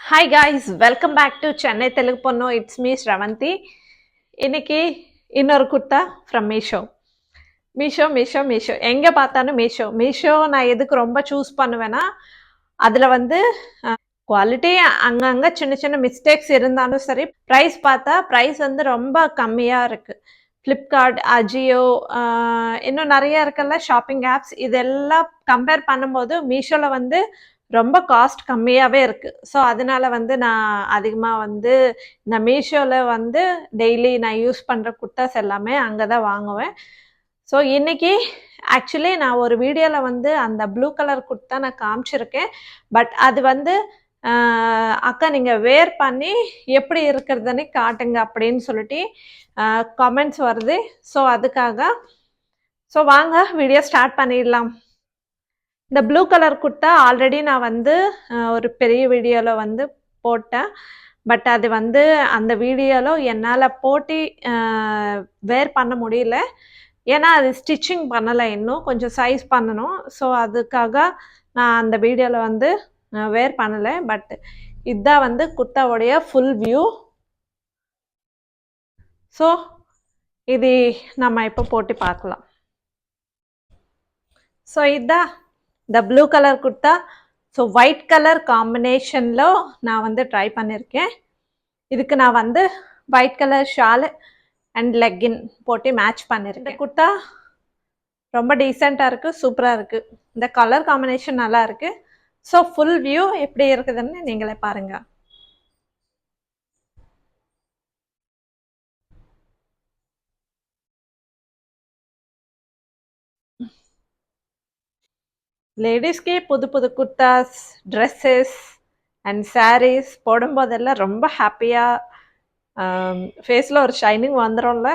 Hi guys, welcome back to Chennai Telugu Ponno. It's me Shravanti. இன்னைக்கு இன்னொரு kurta from Meesho. Meesho எங்கே பார்த்தாலும் மீஷோ நான் எதுக்கு ரொம்ப சூஸ் பண்ணுவேன்னா அதில் வந்து குவாலிட்டி அங்கங்கே சின்ன சின்ன மிஸ்டேக்ஸ் இருந்தாலும் சரி, ப்ரைஸ் பார்த்தா ப்ரைஸ் வந்து ரொம்ப கம்மியாக இருக்குது. ஃப்ளிப்கார்ட், அஜியோ, இன்னும் நிறைய இருக்குல்ல ஷாப்பிங் ஆப்ஸ், இதெல்லாம் கம்பேர் பண்ணும்போது மீஷோவில் வந்து ரொம்ப காஸ்ட் கம்மியாகவே இருக்குது. ஸோ அதனால வந்து நான் அதிகமாக வந்து இந்த மீஷோவில் வந்து டெய்லி நான் யூஸ் பண்ணுற குர்தாஸ் எல்லாமே அங்கே தான் வாங்குவேன். ஸோ இன்னைக்கு ஆக்சுவலி நான் ஒரு வீடியோவில் வந்து அந்த ப்ளூ கலர் குர்த்தா நான் காமிச்சிருக்கேன். பட் அது வந்து அக்கா நீங்கள் வேர் பண்ணி எப்படி இருக்கிறதுன்னு காட்டுங்க அப்படின்னு சொல்லிட்டு கமெண்ட்ஸ் வருது. ஸோ அதுக்காக வாங்க வீடியோ ஸ்டார்ட் பண்ணிடலாம். இந்த ப்ளூ கலர் குர்த்தா ஆல்ரெடி நான் வந்து ஒரு பெரிய வீடியோவில் வந்து போட்டேன். பட் அது வந்து அந்த வீடியோவில் என்னால் போட்டு வேர் பண்ண முடியல. ஏன்னா அது ஸ்டிச்சிங் பண்ணலை, இன்னும் கொஞ்சம் சைஸ் பண்ணணும். ஸோ அதுக்காக நான் அந்த வீடியோவில் வந்து வேர் பண்ணலை. பட் இதுதான் வந்து குர்த்தாவுடைய ஃபுல் வியூ. ஸோ இது நம்ம இப்போ போட்டு பார்க்கலாம். ஸோ இதுதான் இந்த blue colour kurta. So white colour காம்பினேஷனில் நான் வந்து ட்ரை பண்ணியிருக்கேன். இதுக்கு நான் வந்து white colour Shalu and legging போட்டு மேட்ச் பண்ணியிருக்கேன். குர்த்தா ரொம்ப டீசெண்டாக இருக்குது, சூப்பராக இருக்குது. இந்த கலர் காம்பினேஷன் நல்லா இருக்குது. ஸோ ஃபுல் வியூ எப்படி இருக்குதுன்னு நீங்களே பாருங்கள். லேடிஸ்க்கே புது புது குர்த்தாஸ், ட்ரெஸ்ஸஸ் அண்ட் சாரீஸ் போடும்போதெல்லாம் ரொம்ப ஹாப்பியாக ஃபேஸில் ஒரு ஷைனிங் வந்துடும்ல.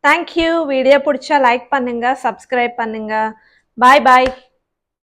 தேங்க்யூ. வீடியோ பிடிச்சா லைக் பண்ணுங்கள், சப்ஸ்கிரைப் பண்ணுங்கள். பாய் பாய்.